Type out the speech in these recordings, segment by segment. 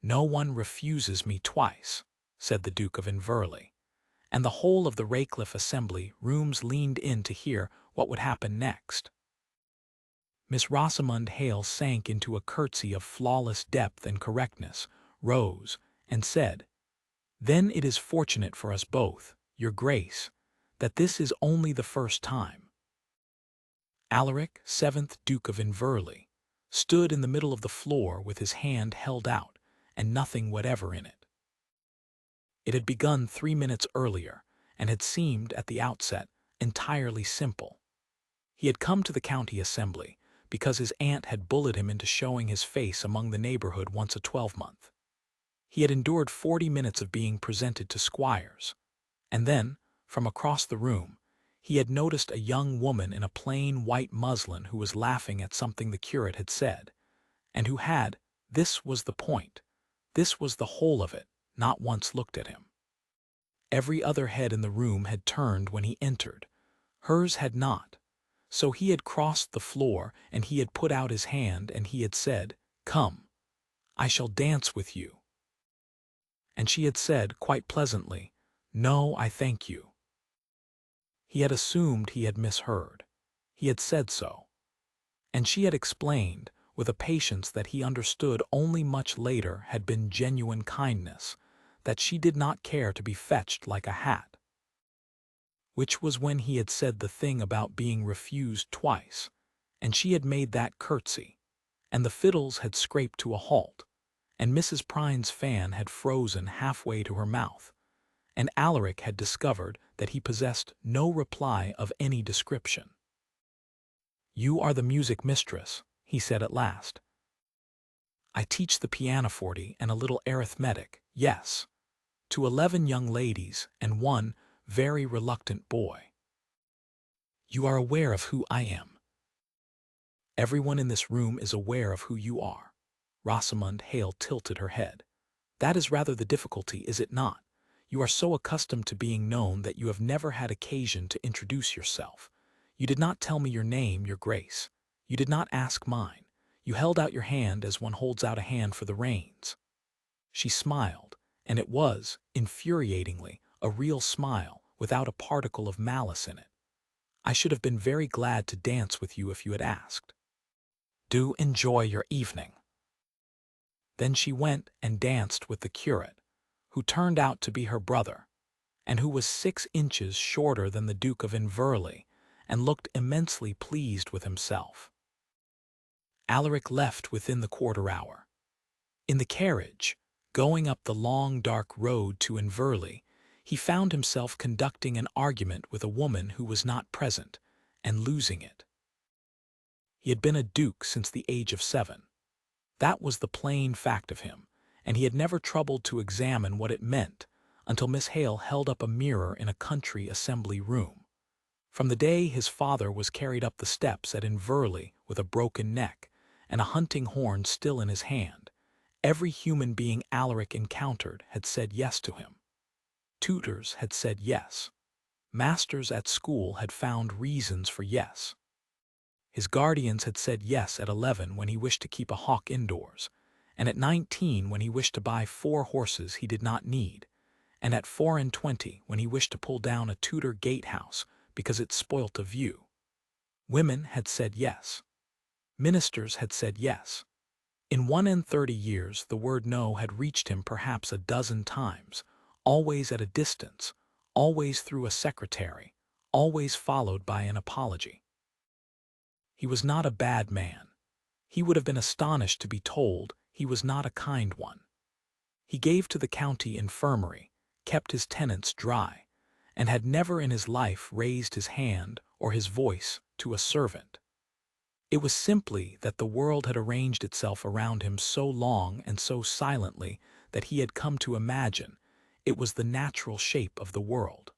"No one refuses me twice," said the Duke of Inverleigh, and the whole of the Raycliffe assembly rooms leaned in to hear what would happen next. Miss Rosamond Hale sank into a curtsy of flawless depth and correctness, rose, and said, "Then it is fortunate for us both, your Grace, that this is only the first time." Alaric, 7th Duke of Inverleigh, stood in the middle of the floor with his hand held out and nothing whatever in it. It had begun 3 minutes earlier and had seemed, at the outset, entirely simple. He had come to the county assembly because his aunt had bullied him into showing his face among the neighborhood once a 12-month. He had endured 40 minutes of being presented to squires, and then, from across the room, he had noticed a young woman in a plain white muslin who was laughing at something the curate had said, and who had, this was the point, this was the whole of it, not once looked at him. Every other head in the room had turned when he entered. Hers had not. So he had crossed the floor, and he had put out his hand, and he had said, "Come, I shall dance with you." And she had said, quite pleasantly, "No, I thank you." He had assumed he had misheard. He had said so. And she had explained, with a patience that he understood only much later had been genuine kindness, that she did not care to be fetched like a hat. Which was when he had said the thing about being refused twice, and she had made that curtsy, and the fiddles had scraped to a halt, and Mrs. Prine's fan had frozen halfway to her mouth, and Alaric had discovered that he possessed no reply of any description. "You are the music mistress," he said at last. "I teach the pianoforte and a little arithmetic, yes, to 11 young ladies and one very reluctant boy. You are aware of who I am. Everyone in this room is aware of who you are." Rosamond Hale tilted her head. "That is rather the difficulty, is it not? You are so accustomed to being known that you have never had occasion to introduce yourself. You did not tell me your name, your Grace. You did not ask mine. You held out your hand as one holds out a hand for the reins." She smiled, and it was, infuriatingly, a real smile, without a particle of malice in it. "I should have been very glad to dance with you if you had asked. Do enjoy your evening." Then she went and danced with the curate, who turned out to be her brother, and who was 6 inches shorter than the Duke of Inverleigh, and looked immensely pleased with himself. Alaric left within the quarter hour. In the carriage, going up the long dark road to Inverleigh, he found himself conducting an argument with a woman who was not present, and losing it. He had been a duke since the age of 7. That was the plain fact of him, and he had never troubled to examine what it meant until Miss Hale held up a mirror in a country assembly room. From the day his father was carried up the steps at Inverleigh with a broken neck and a hunting horn still in his hand, every human being Alaric encountered had said yes to him. Tutors had said yes. Masters at school had found reasons for yes. His guardians had said yes at 11 when he wished to keep a hawk indoors, and at 19 when he wished to buy 4 horses he did not need, and at 24 when he wished to pull down a Tudor gatehouse because it spoilt a view. Women had said yes. Ministers had said yes. In 31 years the word no had reached him perhaps a dozen times, always at a distance, always through a secretary, always followed by an apology. He was not a bad man. He would have been astonished to be told he was not a kind one. He gave to the county infirmary, kept his tenants dry, and had never in his life raised his hand or his voice to a servant. It was simply that the world had arranged itself around him so long and so silently that he had come to imagine it was the natural shape of the world.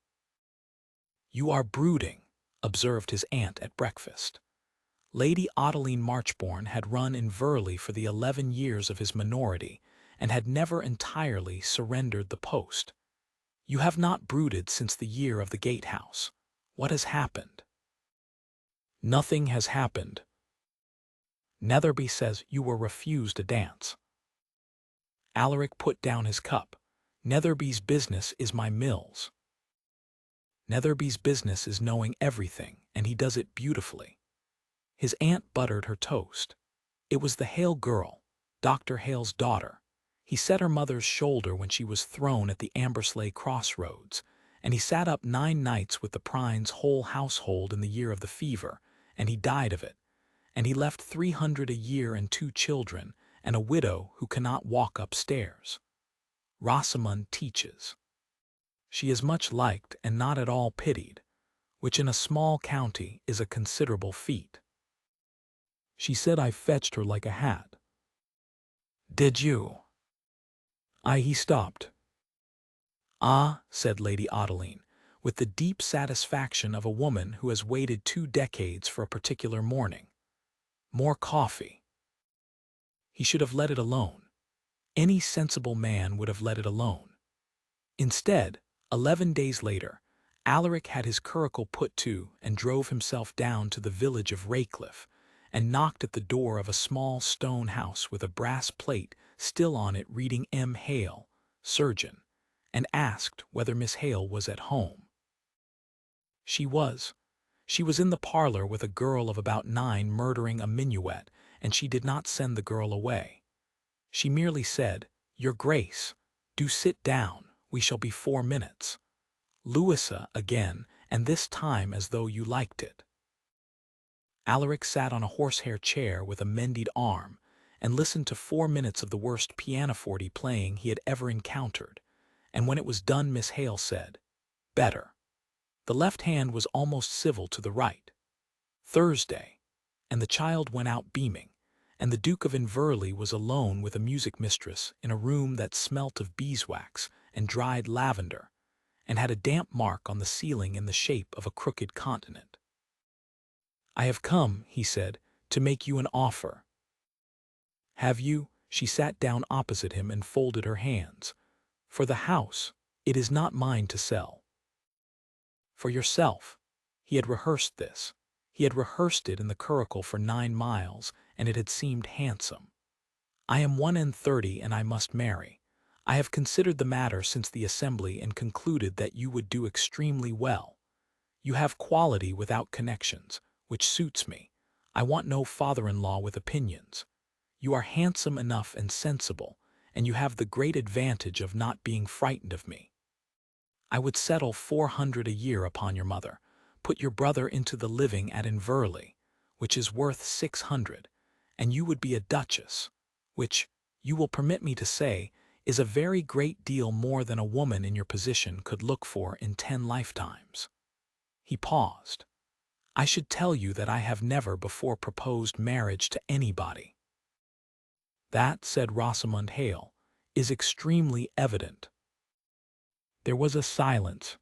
"You are brooding," observed his aunt at breakfast. Lady Ottiline Marchbourne had run Inverleigh for the 11 years of his minority and had never entirely surrendered the post. "You have not brooded since the year of the gatehouse. What has happened?" "Nothing has happened. Netherby says you were refused a dance." Alaric put down his cup. Netherby's business is my mills. Netherby's business is knowing everything, and he does it beautifully. His aunt buttered her toast. It was the Hale girl, Dr. Hale's daughter. He set her mother's shoulder when she was thrown at the Inverleigh crossroads, and he sat up 9 nights with the Prine's whole household in the year of the fever, and he died of it. And he left 300 a year and 2 children, and a widow who cannot walk upstairs. Rosamond teaches. She is much liked and not at all pitied, which in a small county is a considerable feat. She said I fetched her like a hat. Did you? He stopped. Ah, said Lady Adeline, with the deep satisfaction of a woman who has waited 2 decades for a particular morning. More coffee. He should have let it alone. Any sensible man would have let it alone. Instead, 11 days later, Alaric had his curricle put to and drove himself down to the village of Raycliffe and knocked at the door of a small stone house with a brass plate still on it reading M. Hale, surgeon, and asked whether Miss Hale was at home. She was. She was in the parlor with a girl of about 9 murdering a minuet, and she did not send the girl away. She merely said, "Your Grace, do sit down, we shall be 4 minutes. Louisa again, and this time as though you liked it." Alaric sat on a horsehair chair with a mended arm and listened to 4 minutes of the worst pianoforte playing he had ever encountered, and when it was done Miss Hale said, "Better." The left hand was almost civil to the right. Thursday, and the child went out beaming, and the Duke of Inverleigh was alone with a music mistress in a room that smelt of beeswax and dried lavender, and had a damp mark on the ceiling in the shape of a crooked continent. "I have come," he said, "to make you an offer." "Have you?" She sat down opposite him and folded her hands. "For the house, it is not mine to sell." "For yourself." He had rehearsed this. He had rehearsed it in the curricle for 9 miles, and it had seemed handsome. "I am 31, and I must marry. I have considered the matter since the assembly and concluded that you would do extremely well. You have quality without connections, which suits me. I want no father-in-law with opinions. You are handsome enough and sensible, and you have the great advantage of not being frightened of me. I would settle 400 a year upon your mother, put your brother into the living at Inverleigh, which is worth 600, and you would be a duchess, which, you will permit me to say, is a very great deal more than a woman in your position could look for in 10 lifetimes. He paused. "I should tell you that I have never before proposed marriage to anybody." "That," said Rosamond Hale, "is extremely evident." There was a silence.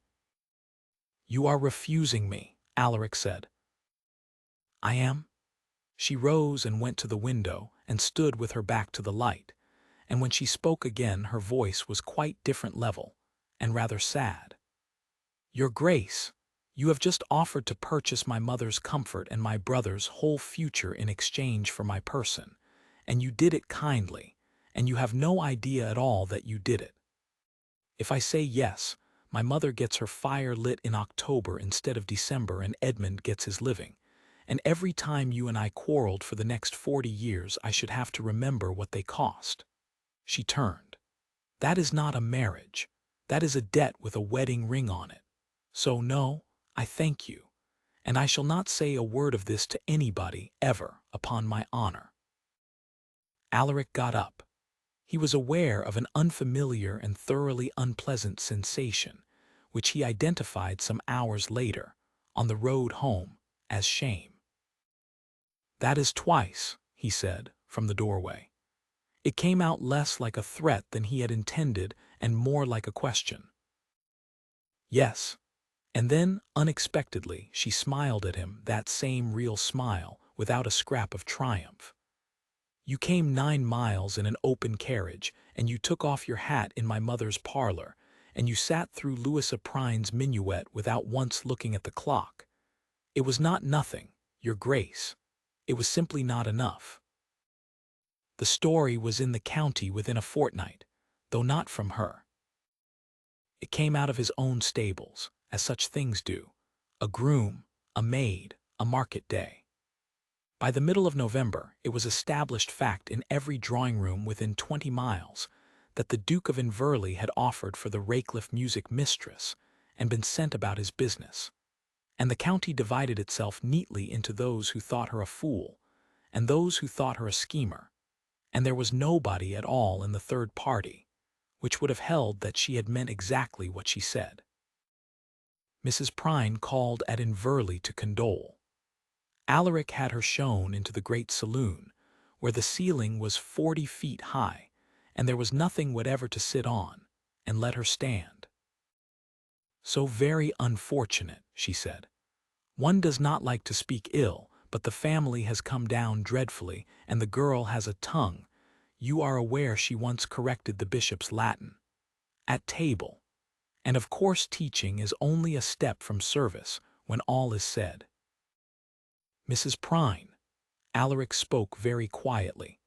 "You are refusing me," Alaric said. "I am?" She rose and went to the window and stood with her back to the light, and when she spoke again her voice was quite different level, and rather sad. "Your Grace, you have just offered to purchase my mother's comfort and my brother's whole future in exchange for my person, and you did it kindly, and you have no idea at all that you did it. If I say yes, my mother gets her fire lit in October instead of December, and Edmund gets his living, and every time you and I quarreled for the next 40 years I should have to remember what they cost." She turned. "That is not a marriage. That is a debt with a wedding ring on it. So no, I thank you, and I shall not say a word of this to anybody ever, upon my honor." Alaric got up. He was aware of an unfamiliar and thoroughly unpleasant sensation, which he identified some hours later, on the road home, as shame. "That is twice," he said, from the doorway. It came out less like a threat than he had intended and more like a question. "Yes." And then, unexpectedly, she smiled at him, that same real smile, without a scrap of triumph. "You came 9 miles in an open carriage, and you took off your hat in my mother's parlor, and you sat through Louisa Prine's minuet without once looking at the clock. It was not nothing, Your Grace. It was simply not enough." The story was in the county within a fortnight, though not from her. It came out of his own stables, as such things do, a groom, a maid, a market day. By the middle of November, it was established fact in every drawing-room within 20 miles that the Duke of Inverleigh had offered for the Raycliffe music mistress and been sent about his business, and the county divided itself neatly into those who thought her a fool and those who thought her a schemer, and there was nobody at all in the third party, which would have held that she had meant exactly what she said. Mrs. Prine called at Inverleigh to condole. Alaric had her shown into the great saloon, where the ceiling was 40 feet high, and there was nothing whatever to sit on, and let her stand. "So very unfortunate," she said. "One does not like to speak ill, but the family has come down dreadfully, and the girl has a tongue. You are aware she once corrected the bishop's Latin. At table. And of course teaching is only a step from service when all is said." "Mrs. Prine," Alaric spoke very quietly,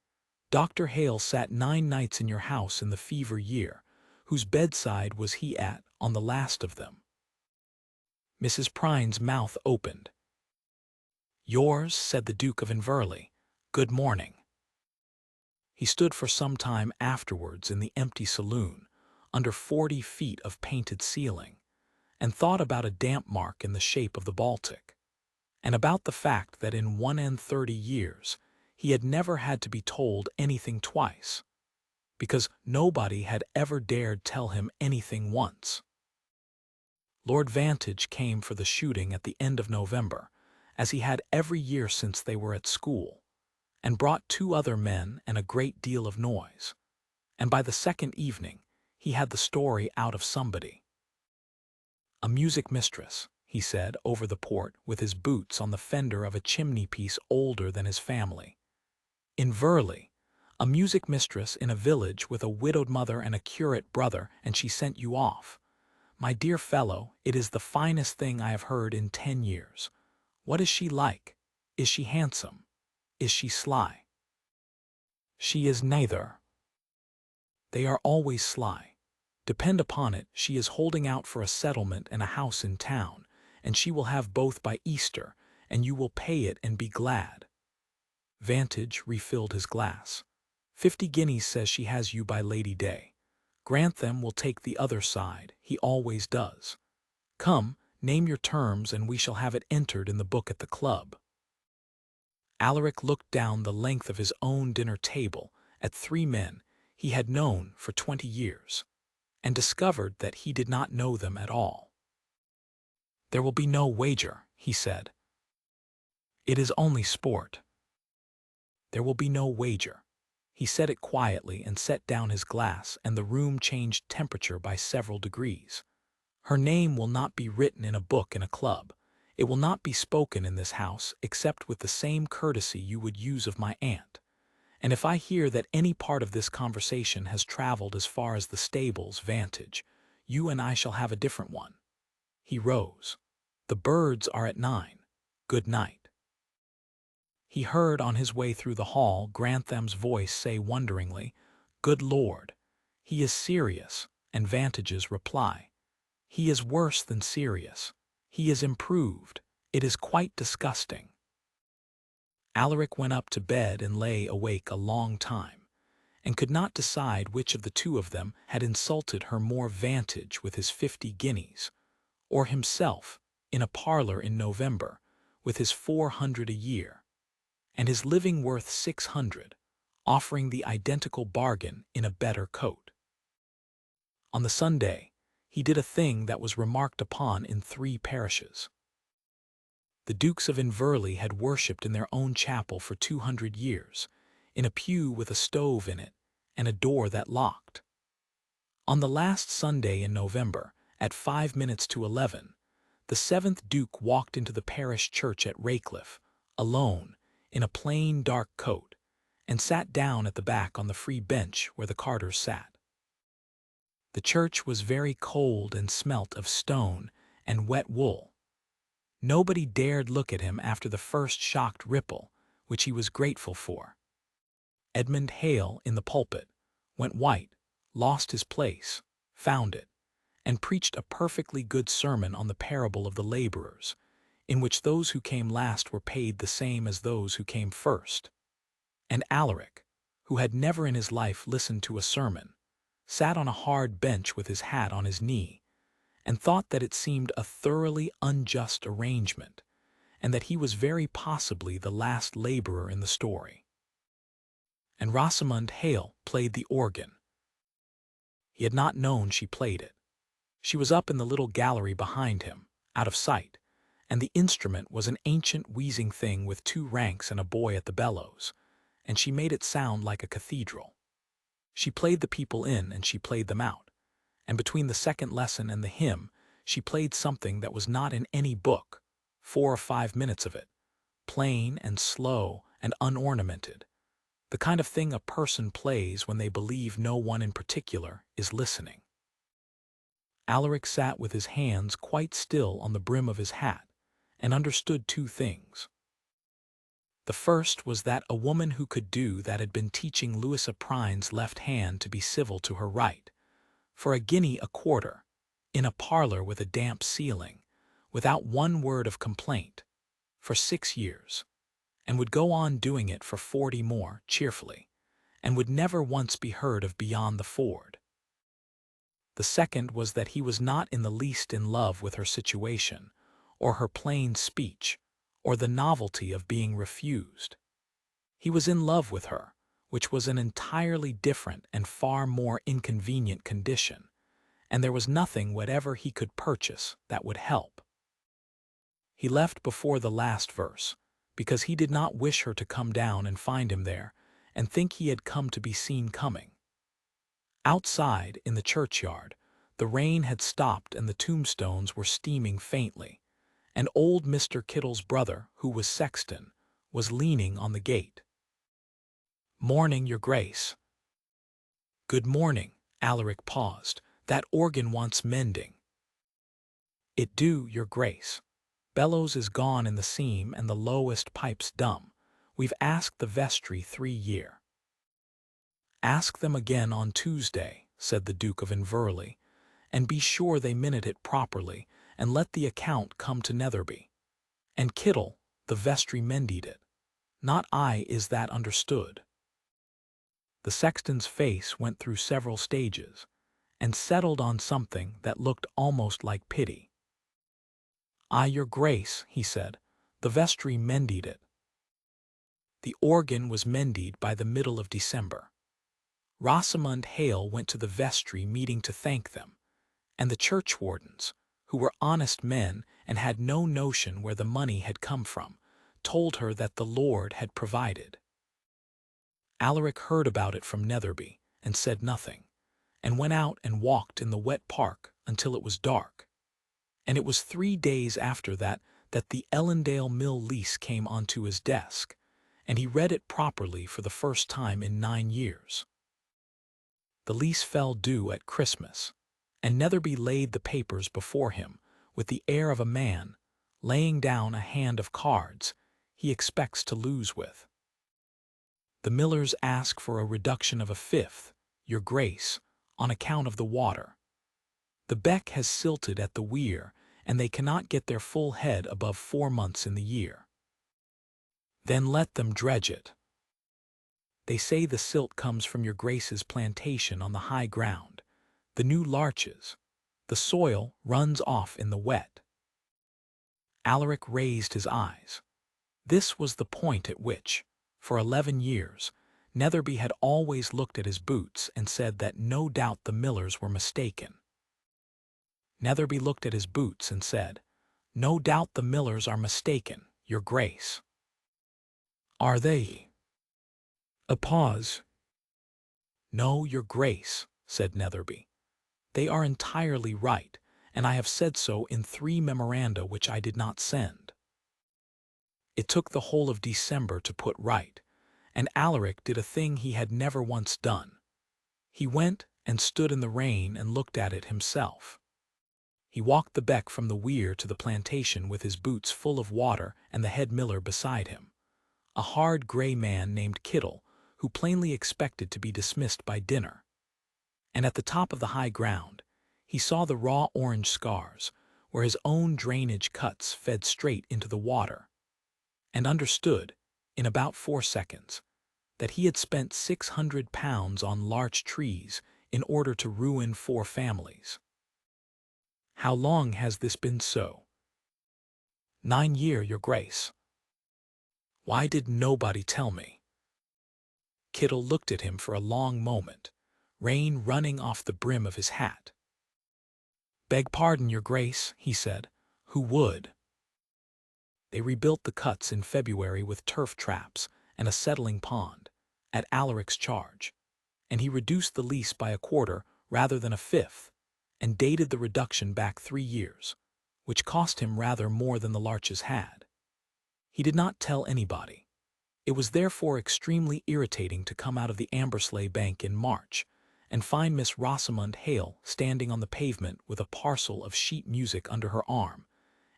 "Dr. Hale sat 9 nights in your house in the fever year. Whose bedside was he at on the last of them?" Mrs. Prine's mouth opened. "Yours," said the Duke of Inverleigh. "Good morning." He stood for some time afterwards in the empty saloon, under 40 feet of painted ceiling, and thought about a damp mark in the shape of the Baltic, and about the fact that in 31 years he had never had to be told anything twice, because nobody had ever dared tell him anything once. Lord Vantage came for the shooting at the end of November, as he had every year since they were at school, and brought 2 other men and a great deal of noise, and by the second evening he had the story out of somebody. "A music mistress," he said over the port with his boots on the fender of a chimney-piece older than his family. "Inverleigh, a music mistress in a village with a widowed mother and a curate brother, and she sent you off. My dear fellow, it is the finest thing I have heard in 10 years. What is she like? Is she handsome? Is she sly?" "She is neither." "They are always sly. Depend upon it, she is holding out for a settlement and a house in town, and she will have both by Easter, and you will pay it and be glad." Vantage refilled his glass. 50 guineas says she has you by Lady Day. Grantham will take the other side, he always does. Come, name your terms, and we shall have it entered in the book at the club. Alaric looked down the length of his own dinner table at 3 men he had known for 20 years, and discovered that he did not know them at all. "There will be no wager," he said. "It is only sport." "There will be no wager." He said it quietly and set down his glass, and the room changed temperature by several degrees. "Her name will not be written in a book in a club. It will not be spoken in this house except with the same courtesy you would use of my aunt. And if I hear that any part of this conversation has traveled as far as the stables, Vantage, you and I shall have a different one." He rose. "The birds are at 9. Good night." He heard on his way through the hall Grantham's voice say wonderingly, "Good Lord, he is serious," and Vantage's reply, "He is worse than serious. He is improved. It is quite disgusting." Alaric went up to bed and lay awake a long time, and could not decide which of the 2 of them had insulted her more, Vantage with his 50 guineas, or himself in a parlor in November with his 400 a year, and his living worth 600, offering the identical bargain in a better coat. On the Sunday, he did a thing that was remarked upon in 3 parishes. The Dukes of Inverleigh had worshipped in their own chapel for 200 years, in a pew with a stove in it and a door that locked. On the last Sunday in November, at 5 minutes to 11, the 7th Duke walked into the parish church at Raycliffe, alone, in a plain dark coat, and sat down at the back on the free bench where the carters sat. The church was very cold and smelt of stone and wet wool. Nobody dared look at him after the first shocked ripple, which he was grateful for. Edmund Hale in the pulpit, went white, lost his place, found it, and preached a perfectly good sermon on the parable of the laborers, in which those who came last were paid the same as those who came first. And Alaric, who had never in his life listened to a sermon, sat on a hard bench with his hat on his knee, and thought that it seemed a thoroughly unjust arrangement, and that he was very possibly the last laborer in the story. And Rosamund Hale played the organ. He had not known she played it. She was up in the little gallery behind him, out of sight, and the instrument was an ancient wheezing thing with 2 ranks and a boy at the bellows, and she made it sound like a cathedral. She played the people in and she played them out, and between the second lesson and the hymn she played something that was not in any book, 4 or 5 minutes of it, plain and slow and unornamented, the kind of thing a person plays when they believe no one in particular is listening. Alaric sat with his hands quite still on the brim of his hat, and understood 2 things. The first was that a woman who could do that had been teaching Louisa Prine's left hand to be civil to her right, for a guinea a quarter, in a parlor with a damp ceiling, without one word of complaint, for 6 years, and would go on doing it for 40 more, cheerfully, and would never once be heard of beyond the ford. The second was that he was not in the least in love with her situation, or her plain speech, or the novelty of being refused. He was in love with her, which was an entirely different and far more inconvenient condition, and there was nothing whatever he could purchase that would help. He left before the last verse, because he did not wish her to come down and find him there, and think he had come to be seen coming. Outside, in the churchyard, the rain had stopped and the tombstones were steaming faintly, and old Mr. Kittle's brother, who was sexton, was leaning on the gate. "Morning, your grace." "Good morning." Alaric paused. "That organ wants mending." "It do, your grace. Bellows is gone in the seam and the lowest pipes dumb. We've asked the vestry 3 year." "Ask them again on Tuesday," said the Duke of Inverleigh, "and be sure they minute it properly, and let the account come to Netherby. And Kittle, the vestry mended it. Not I, is that understood?" The sexton's face went through several stages, and settled on something that looked almost like pity. "Aye, your grace," he said, "the vestry mended it." The organ was mended by the middle of December. Rosamund Hale went to the vestry meeting to thank them, and the churchwardens, who were honest men and had no notion where the money had come from, told her that the Lord had provided. Alaric heard about it from Netherby and said nothing, and went out and walked in the wet park until it was dark. And it was 3 days after that the Ellendale mill lease came onto his desk, and he read it properly for the first time in 9 years. The lease fell due at Christmas, and Netherby laid the papers before him with the air of a man laying down a hand of cards he expects to lose with. "The millers ask for a reduction of a 1/5, your grace, on account of the water. The beck has silted at the weir, and they cannot get their full head above 4 months in the year." "Then let them dredge it." "They say the silt comes from your grace's plantation on the high ground, the new larches. The soil runs off in the wet." Alaric raised his eyes. This was the point at which, for 11 years, Netherby had always looked at his boots and said that no doubt the millers were mistaken. Netherby looked at his boots and said, "No doubt the millers are mistaken, your grace." "Are they?" A pause. "No, your grace," said Netherby. "They are entirely right, and I have said so in 3 memoranda which I did not send." It took the whole of December to put right, and Alaric did a thing he had never once done. He went and stood in the rain and looked at it himself. He walked the beck from the weir to the plantation with his boots full of water and the head miller beside him, a hard gray man named Kittle, who plainly expected to be dismissed by dinner. And at the top of the high ground, he saw the raw orange scars, where his own drainage cuts fed straight into the water, and understood, in about 4 seconds, that he had spent £600 on larch trees in order to ruin 4 families. "How long has this been so?" "9 year, your grace." "Why did nobody tell me?" Kittle looked at him for a long moment, rain running off the brim of his hat. "Beg pardon, your grace," he said. "Who would?" They rebuilt the cuts in February with turf traps and a settling pond, at Alaric's charge, and he reduced the lease by a quarter rather than a fifth, and dated the reduction back 3 years, which cost him rather more than the larches had. He did not tell anybody. It was therefore extremely irritating to come out of the Inverleigh bank in March and find Miss Rosamond Hale standing on the pavement with a parcel of sheet music under her arm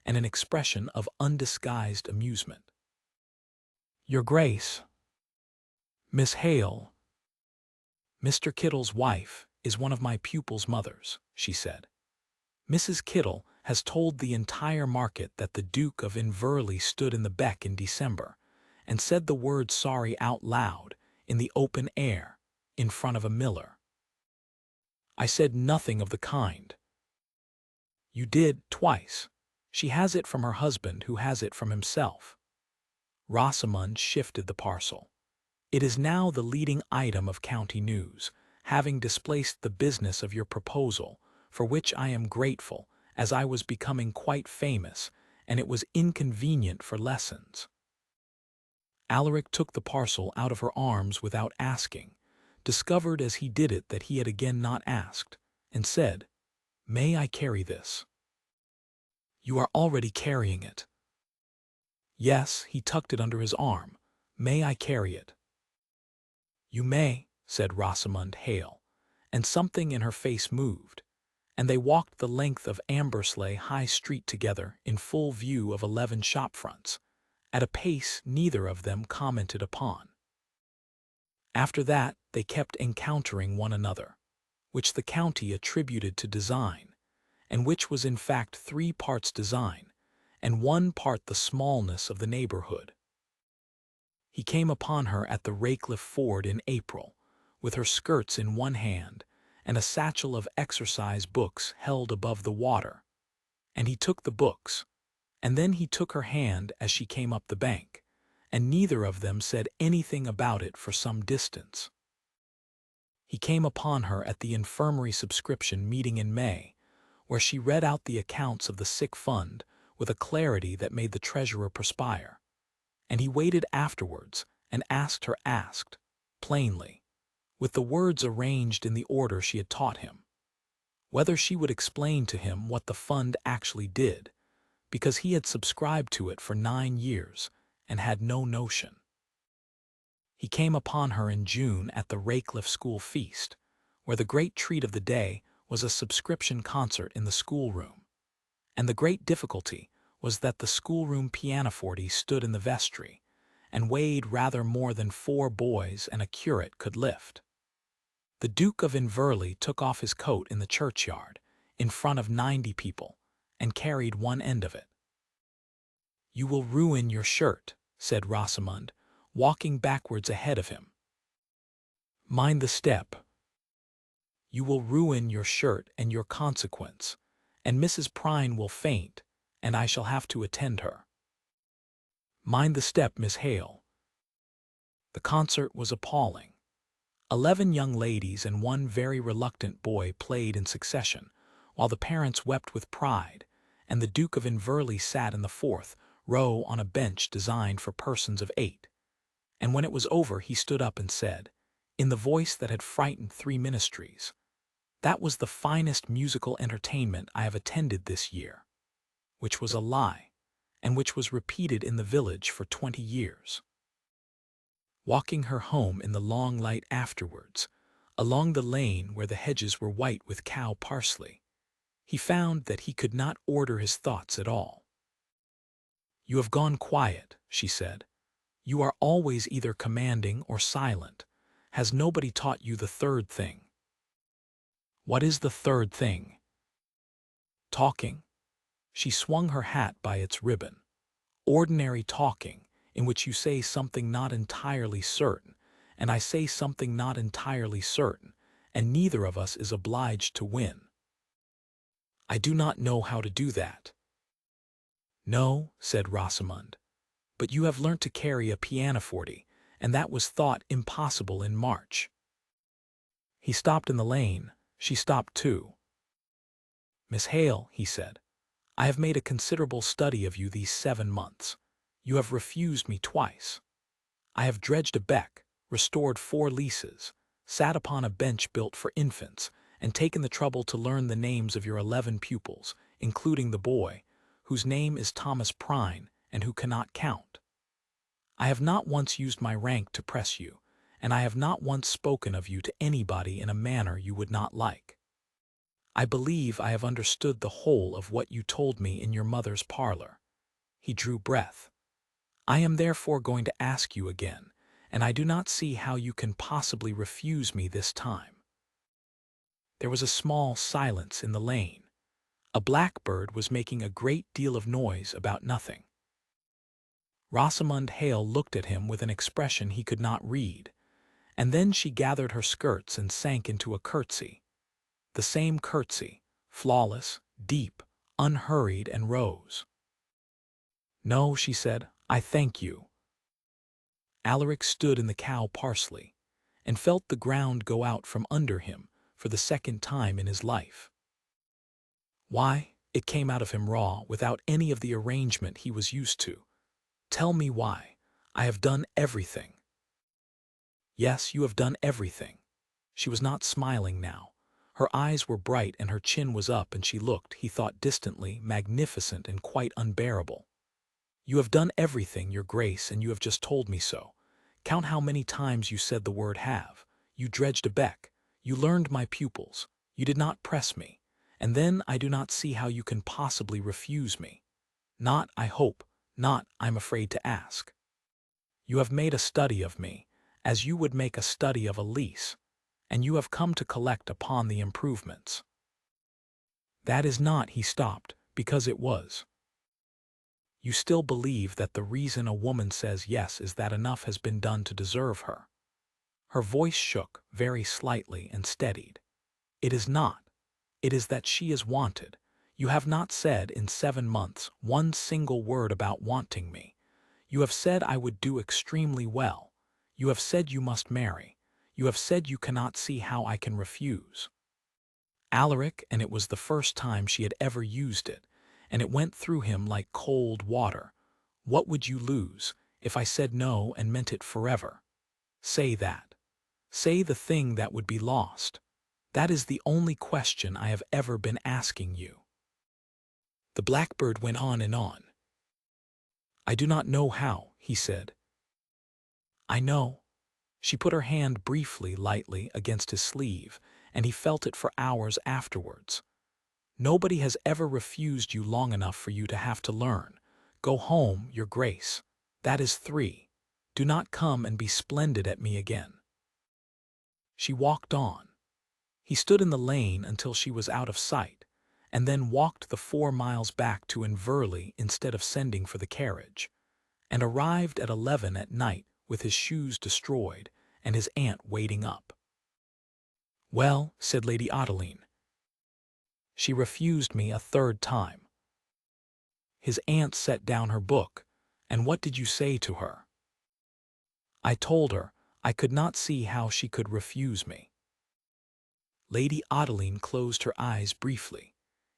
and an expression of undisguised amusement. "Your Grace, Miss Hale, Mr. Kittle's wife, is one of my pupils' mothers," she said. "Mrs. Kittle has told the entire market that the Duke of Inverleigh stood in the beck in December and said the word sorry out loud, in the open air, in front of a miller." "I said nothing of the kind." "You did, twice. She has it from her husband, who has it from himself." Rosamond shifted the parcel. "It is now the leading item of county news, having displaced the business of your proposal, for which I am grateful, as I was becoming quite famous, and it was inconvenient for lessons." Alaric took the parcel out of her arms without asking, discovered as he did it that he had again not asked, and said, "May I carry this?" "You are already carrying it." "Yes," he tucked it under his arm. "May I carry it?" "You may," said Rosamond Hale, and something in her face moved, and they walked the length of Inverleigh High Street together in full view of 11 shop-fronts, at a pace neither of them commented upon. After that they kept encountering one another, which the county attributed to design, and which was in fact 3 parts design, and 1 part the smallness of the neighborhood. He came upon her at the Raycliffe ford in April, with her skirts in one hand and a satchel of exercise books held above the water, and he took the books, and then he took her hand as she came up the bank, and neither of them said anything about it for some distance. He came upon her at the infirmary subscription meeting in May, where she read out the accounts of the sick fund with a clarity that made the treasurer perspire, and he waited afterwards and asked plainly, with the words arranged in the order she had taught him, whether she would explain to him what the fund actually did, because he had subscribed to it for 9 years and had no notion. He came upon her in June at the Raycliffe school feast, where the great treat of the day was a subscription concert in the schoolroom, and the great difficulty was that the schoolroom pianoforte stood in the vestry, and weighed rather more than 4 boys and a curate could lift. The Duke of Inverleigh took off his coat in the churchyard, in front of 90 people, and carried one end of it. "You will ruin your shirt," said Rosamond, walking backwards ahead of him. "Mind the step." "You will ruin your shirt and your consequence, and Mrs. Prine will faint, and I shall have to attend her." "Mind the step, Miss Hale." The concert was appalling. 11 young ladies and 1 very reluctant boy played in succession, while the parents wept with pride, and the Duke of Inverleigh sat in the 4th row on a bench designed for persons of 8. And when it was over he stood up and said, in the voice that had frightened 3 ministries, "That was the finest musical entertainment I have attended this year," which was a lie, and which was repeated in the village for 20 years. Walking her home in the long light afterwards, along the lane where the hedges were white with cow parsley, he found that he could not order his thoughts at all. "You have gone quiet," she said. "You are always either commanding or silent, Has nobody taught you the third thing? What is the third thing? Talking. She swung her hat by its ribbon. Ordinary talking, in which you say something not entirely certain, and I say something not entirely certain, and neither of us is obliged to win. I do not know how to do that. No, said Rosamond, but you have learnt to carry a pianoforte, and that was thought impossible in March. He stopped in the lane. She stopped too. Miss Hale, he said, I have made a considerable study of you these 7 months. You have refused me twice. I have dredged a beck, restored 4 leases, sat upon a bench built for infants, and taken the trouble to learn the names of your 11 pupils, including the boy, whose name is Thomas Prine and who cannot count. I have not once used my rank to press you, and I have not once spoken of you to anybody in a manner you would not like. I believe I have understood the whole of what you told me in your mother's parlor. He drew breath. I am therefore going to ask you again, and I do not see how you can possibly refuse me this time. There was a small silence in the lane. A blackbird was making a great deal of noise about nothing. Rosamond Hale looked at him with an expression he could not read, and then she gathered her skirts and sank into a curtsy. The same curtsy, flawless, deep, unhurried, and rose. No, she said, I thank you. Alaric stood in the cow parsley, and felt the ground go out from under him for the second time in his life. Why? It came out of him raw, without any of the arrangement he was used to. Tell me why. I have done everything. Yes, you have done everything. She was not smiling now. Her eyes were bright and her chin was up, and she looked, he thought distantly, magnificent and quite unbearable. You have done everything, your grace, and you have just told me so. Count how many times you said the word have. You dredged a beck. You learned my pupils. You did not press me. And then I do not see how you can possibly refuse me. Not, I hope, not, I'm afraid to ask. You have made a study of me, as you would make a study of a lease, and you have come to collect upon the improvements. That is not, he stopped, because it was. You still believe that the reason a woman says yes is that enough has been done to deserve her. Her voice shook very slightly and steadied. It is not. It is that she is wanted. You have not said in 7 months one single word about wanting me. You have said I would do extremely well. You have said you must marry. You have said you cannot see how I can refuse. Alaric, and it was the first time she had ever used it, and it went through him like cold water. What would you lose if I said no and meant it forever? Say that. Say the thing that would be lost. That is the only question I have ever been asking you. The blackbird went on and on. I do not know how, he said. I know. She put her hand briefly, lightly, against his sleeve, and he felt it for hours afterwards. Nobody has ever refused you long enough for you to have to learn. Go home, your grace. That is 3. Do not come and be splendid at me again. She walked on. He stood in the lane until she was out of sight, and then walked the 4 miles back to Inverleigh instead of sending for the carriage, and arrived at 11 at night with his shoes destroyed and his aunt waiting up. Well, said Lady Adeline. She refused me a 3rd time. His aunt set down her book. And what did you say to her? I told her I could not see how she could refuse me. Lady Adeline closed her eyes briefly,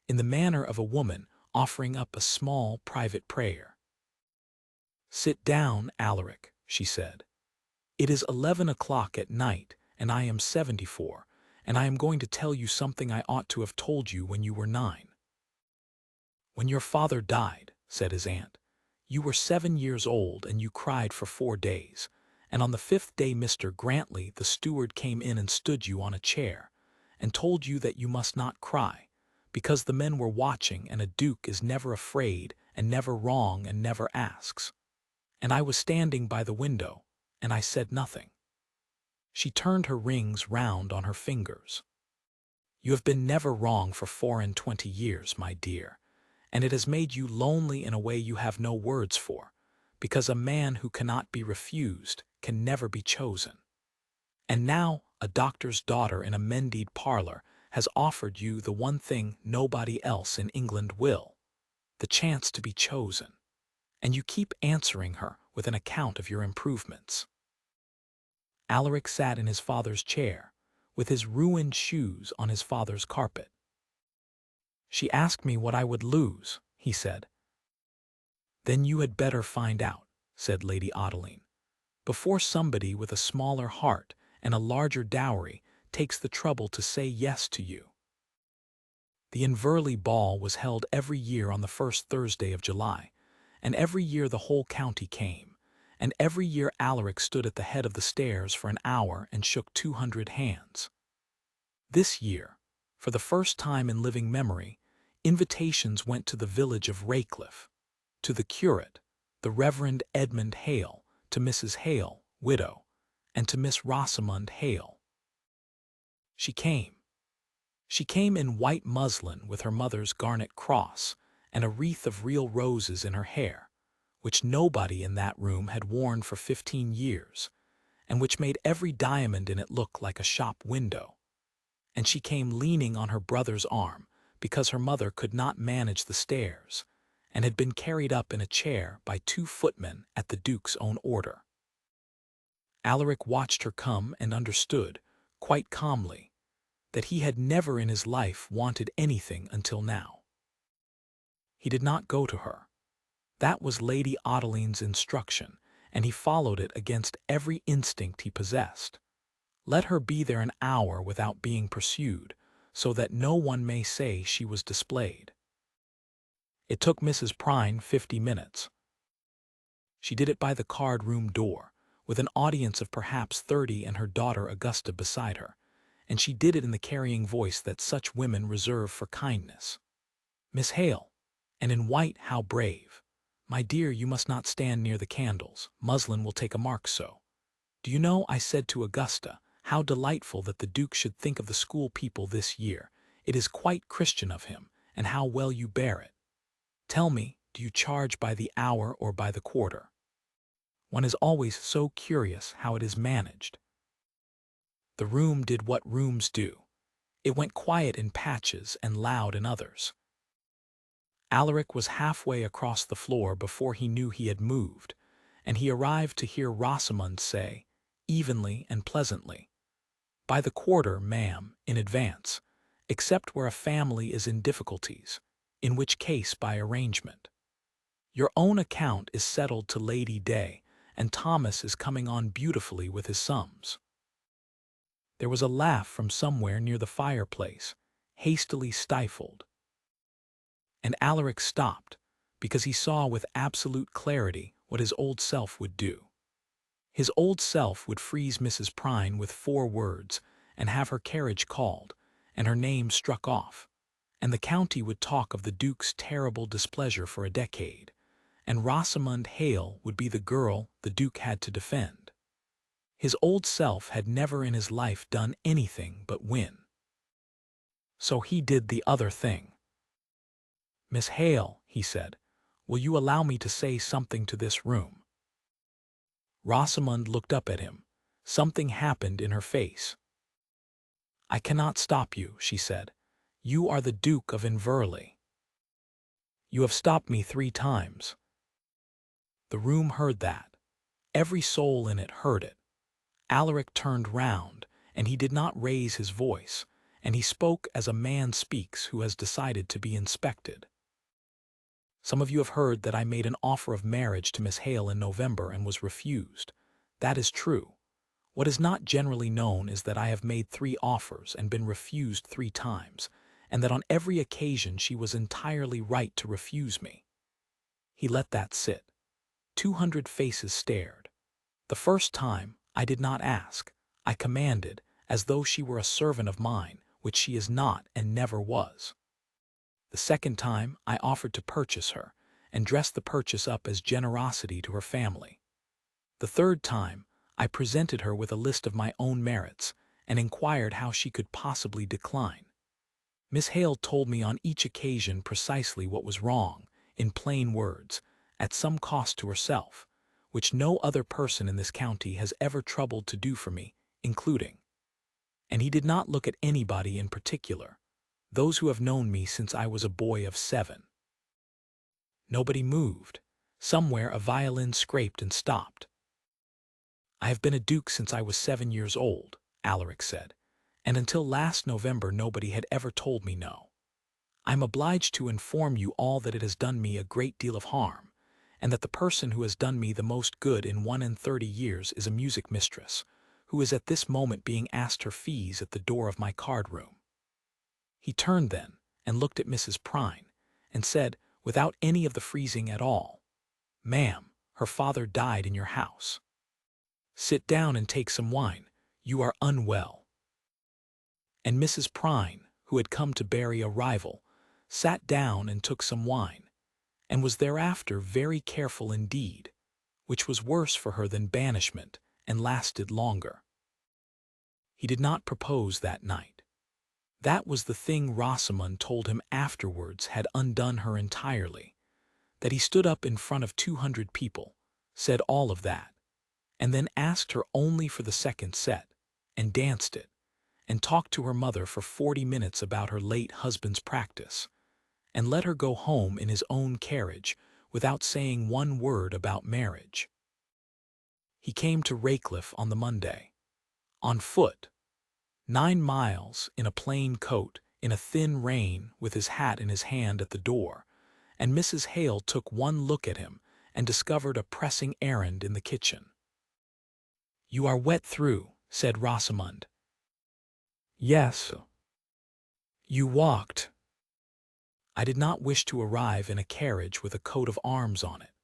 in the manner of a woman offering up a small private prayer. Sit down, Alaric, she said. It is 11 o'clock at night, and I am 74, and I am going to tell you something I ought to have told you when you were 9. When your father died, said his aunt, you were 7 years old and you cried for 4 days, and on the 5th day Mr. Grantley, the steward, came in and stood you on a chair, and told you that you must not cry, because the men were watching, and a duke is never afraid and never wrong and never asks. And I was standing by the window, and I said nothing. She turned her rings round on her fingers. "You have been never wrong for 24 years, my dear, and it has made you lonely in a way you have no words for, because a man who cannot be refused can never be chosen. And now a doctor's daughter in a Mendied parlor has offered you the one thing nobody else in England will, the chance to be chosen, and you keep answering her with an account of your improvements." Alaric sat in his father's chair, with his ruined shoes on his father's carpet. "She asked me what I would lose," he said. "Then you had better find out," said Lady Adeline, "before somebody with a smaller heart and a larger dowry takes the trouble to say yes to you." The Inverleigh ball was held every year on the first Thursday of July, and every year the whole county came, and every year Alaric stood at the head of the stairs for an hour and shook 200 hands. This year, for the first time in living memory, invitations went to the village of Raycliffe, to the curate, the Reverend Edmund Hale, to Mrs. Hale, widow, and to Miss Rosamond Hale. She came. She came in white muslin with her mother's garnet cross and a wreath of real roses in her hair, which nobody in that room had worn for 15 years, and which made every diamond in it look like a shop window. And she came leaning on her brother's arm, because her mother could not manage the stairs, and had been carried up in a chair by 2 footmen at the Duke's own order. Alaric watched her come and understood, quite calmly, that he had never in his life wanted anything until now. He did not go to her. That was Lady Adeline's instruction, and he followed it against every instinct he possessed. Let her be there an hour without being pursued, so that no one may say she was displayed. It took Mrs. Prine 50 minutes. She did it by the card-room door, with an audience of perhaps 30 and her daughter Augusta beside her, and she did it in the carrying voice that such women reserve for kindness. "Miss Hale, and in white, how brave! My dear, you must not stand near the candles. Muslin will take a mark so. Do you know, I said to Augusta, how delightful that the Duke should think of the school people this year. It is quite Christian of him, and how well you bear it. Tell me, do you charge by the hour or by the quarter? One is always so curious how it is managed." The room did what rooms do. It went quiet in patches and loud in others. Alaric was halfway across the floor before he knew he had moved, and he arrived to hear Rosamond say, evenly and pleasantly, "By the quarter, ma'am, in advance, except where a family is in difficulties, in which case by arrangement. Your own account is settled to Lady Day, and Thomas is coming on beautifully with his sums." There was a laugh from somewhere near the fireplace, hastily stifled, and Alaric stopped, because he saw with absolute clarity what his old self would do. His old self would freeze Mrs. Prine with 4 words, and have her carriage called, and her name struck off, and the county would talk of the Duke's terrible displeasure for a decade, and Rosamond Hale would be the girl the Duke had to defend. His old self had never in his life done anything but win. So he did the other thing. "Miss Hale," he said, "will you allow me to say something to this room?" Rosamond looked up at him. Something happened in her face. "I cannot stop you," she said. "You are the Duke of Inverleigh. You have stopped me 3 times. The room heard that. Every soul in it heard it. Alaric turned round, and he did not raise his voice, and he spoke as a man speaks who has decided to be inspected. "Some of you have heard that I made an offer of marriage to Miss Hale in November and was refused. That is true. What is not generally known is that I have made 3 offers and been refused 3 times, and that on every occasion she was entirely right to refuse me." He let that sit. 200 faces stared. "The first time, I did not ask. I commanded, as though she were a servant of mine, which she is not and never was. The second time, I offered to purchase her, and dressed the purchase up as generosity to her family. The third time, I presented her with a list of my own merits and inquired how she could possibly decline. Miss Hale told me on each occasion precisely what was wrong, in plain words, at some cost to herself, which no other person in this county has ever troubled to do for me, including. And he did not look at anybody in particular, those who have known me since I was a boy of 7. Nobody moved. Somewhere a violin scraped and stopped. I have been a duke since I was 7 years old, Alaric said, and until last November nobody had ever told me no. I am obliged to inform you all that it has done me a great deal of harm, and that the person who has done me the most good in 31 years is a music mistress, who is at this moment being asked her fees at the door of my card room. He turned then and looked at Mrs. Prine, and said, without any of the freezing at all, "Ma'am, her father died in your house. Sit down and take some wine. You are unwell." And Mrs. Prine, who had come to bury a rival, sat down and took some wine, and was thereafter very careful indeed, which was worse for her than banishment, and lasted longer. He did not propose that night. That was the thing Rosamond told him afterwards had undone her entirely, that he stood up in front of 200 people, said all of that, and then asked her only for the second set, and danced it, and talked to her mother for 40 minutes about her late husband's practice, and let her go home in his own carriage without saying one word about marriage. He came to Raycliffe on the Monday, on foot, 9 miles, in a plain coat, in a thin rain, with his hat in his hand at the door, and Mrs. Hale took one look at him and discovered a pressing errand in the kitchen. "You are wet through," said Rosamond. "Yes." "You walked." I did not wish to arrive in a carriage with a coat of arms on it.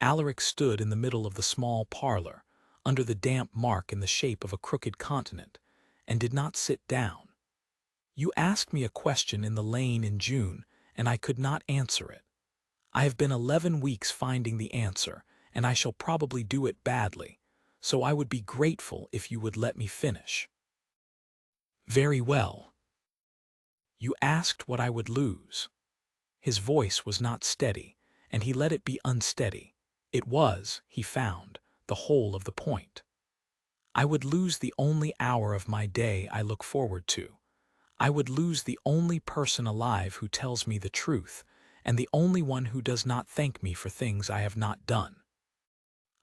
Alaric stood in the middle of the small parlor, under the damp mark in the shape of a crooked continent, and did not sit down. "You asked me a question in the lane in June, and I could not answer it. I have been 11 weeks finding the answer, and I shall probably do it badly, so I would be grateful if you would let me finish." "Very well." "You asked what I would lose." His voice was not steady, and he let it be unsteady. It was, he found, the whole of the point. "I would lose the only hour of my day I look forward to. I would lose the only person alive who tells me the truth, and the only one who does not thank me for things I have not done.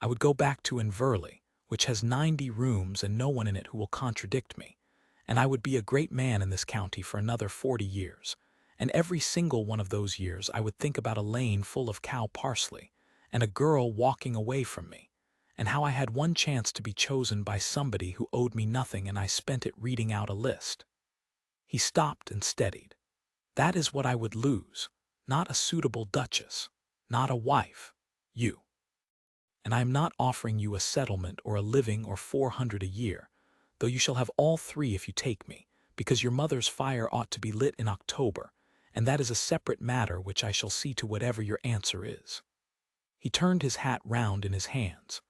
I would go back to Inverleigh, which has 90 rooms and no one in it who will contradict me, and I would be a great man in this county for another 40 years, and every single one of those years I would think about a lane full of cow parsley, and a girl walking away from me, and how I had one chance to be chosen by somebody who owed me nothing, and I spent it reading out a list." He stopped and steadied. "That is what I would lose, not a suitable duchess, not a wife, you. And I am not offering you a settlement or a living or 400 a year, though you shall have all 3 if you take me, because your mother's fire ought to be lit in October, and that is a separate matter which I shall see to whatever your answer is." He turned his hat round in his hands.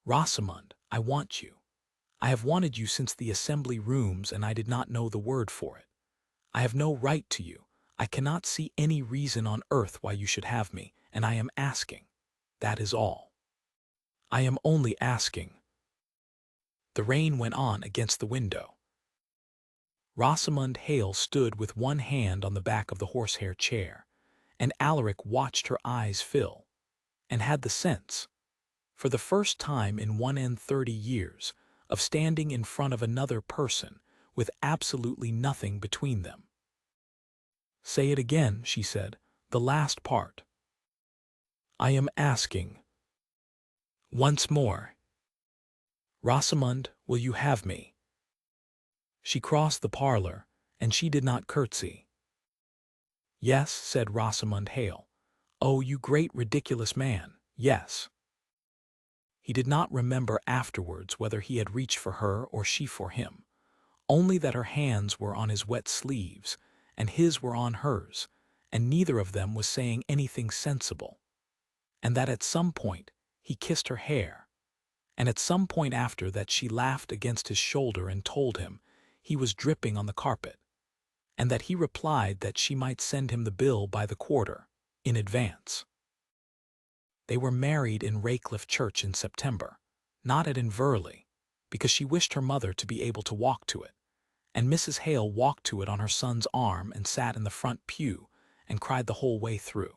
"Rosamond, I want you. I have wanted you since the assembly rooms, and I did not know the word for it. I have no right to you. I cannot see any reason on earth why you should have me, and I am asking. That is all. I am only asking." The rain went on against the window. Rosamond Hale stood with one hand on the back of the horsehair chair, and Alaric watched her eyes fill, and had the sense, for the first time in 31 years, of standing in front of another person with absolutely nothing between them. "Say it again," she said, "the last part." "I am asking." "Once more." "Rosamond, will you have me?" She crossed the parlor, and she did not curtsy. "Yes," said Rosamond Hale. "Oh, you great ridiculous man, yes." He did not remember afterwards whether he had reached for her or she for him, only that her hands were on his wet sleeves, and his were on hers, and neither of them was saying anything sensible, and that at some point he kissed her hair, and at some point after that she laughed against his shoulder and told him he was dripping on the carpet, and that he replied that she might send him the bill by the quarter, in advance. They were married in Raycliffe Church in September, not at Inverleigh, because she wished her mother to be able to walk to it, and Mrs. Hale walked to it on her son's arm and sat in the front pew and cried the whole way through.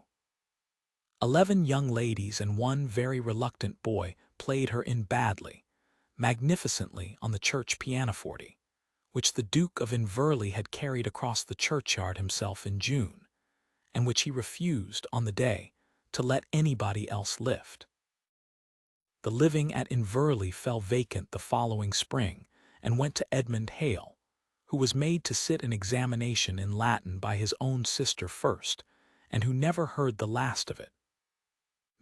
11 young ladies and one very reluctant boy played her in badly, magnificently on the church pianoforte, which the Duke of Inverleigh had carried across the churchyard himself in June, and which he refused, on the day, to let anybody else lift. The living at Inverleigh fell vacant the following spring and went to Edmund Hale, who was made to sit an examination in Latin by his own sister first, and who never heard the last of it.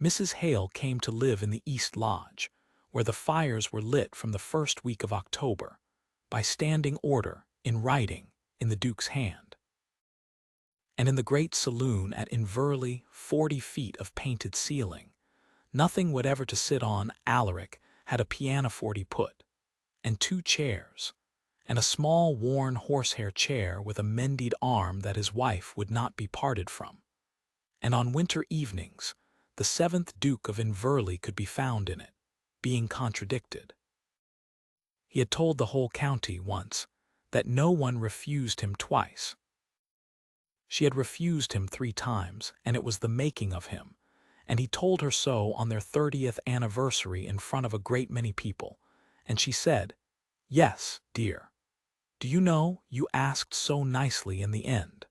Mrs. Hale came to live in the East Lodge, where the fires were lit from the first week of October, by standing order, in writing, in the Duke's hand. And in the great saloon at Inverleigh, 40 feet of painted ceiling, nothing whatever to sit on, Alaric had a pianoforte put, and 2 chairs, and a small worn horsehair chair with a mended arm that his wife would not be parted from. And on winter evenings, the 7th Duke of Inverleigh could be found in it, being contradicted. He had told the whole county once that no one refused him twice. She had refused him 3 times, and it was the making of him, and he told her so on their 30th anniversary in front of a great many people, and she said, "Yes, dear. Do you know, you asked so nicely in the end."